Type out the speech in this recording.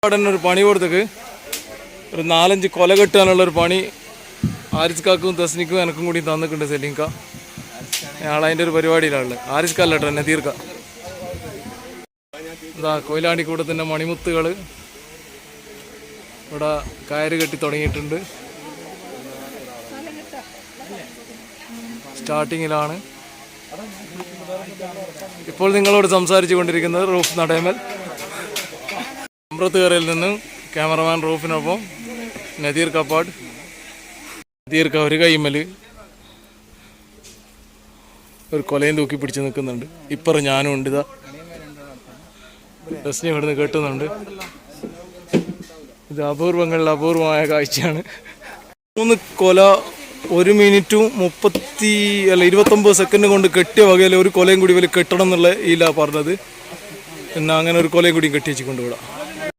ഒരു പണി കൊടുത്തേക്ക് ഒരു 4-5 കൊല കെട്ടാനുള്ളൊരു പണി ആരിസ്കാക്കും തസ്നിക്കും എനക്കും കൂടി തന്നിട്ടുണ്ട് സെലീംക്ക. ഞങ്ങളതിൻ്റെ ഒരു പരിപാടിയിലാണ്. ആരിസ്കല്ല കേട്ടോ എന്നെ തീർക്ക. ഇതാ കൊയിലാണ്ടിക്കൂടത്തിൻ്റെ മണിമുത്തുകൾ ഇവിടെ കയറ് കെട്ടി തുടങ്ങിയിട്ടുണ്ട്. സ്റ്റാർട്ടിങ്ങിലാണ്. ഇപ്പോൾ നിങ്ങളോട് സംസാരിച്ചു കൊണ്ടിരിക്കുന്നത് റൂഫ് നടേമൽ അമ്രത്തുകരയിൽ നിന്നും ക്യാമറമാൻ റൂഫിനൊപ്പം നദീർ കപ്പാട്. നദീർക്ക ഒരു കൈമല് ഒരു കൊലയും തൂക്കി പിടിച്ച് നിൽക്കുന്നുണ്ട്. ഇപ്പറ ഞാനും ഉണ്ട്. ഇതാ രസ്നി ഇവിടുന്ന് കേട്ടുന്നുണ്ട്. ഇത് അപൂർവമായ കാഴ്ചയാണ്. 3 കൊല 1 മിനിറ്റും 29 സെക്കൻഡ് കൊണ്ട് കെട്ടിയ വകയിൽ ഒരു കൊലയും കൂടി വലിയ കെട്ടണം എന്നുള്ള ഇല്ല പറഞ്ഞത്. പിന്നെ അങ്ങനെ ഒരു കൊലയും കൂടി കെട്ടി വെച്ച് കൊണ്ടുവിടാം.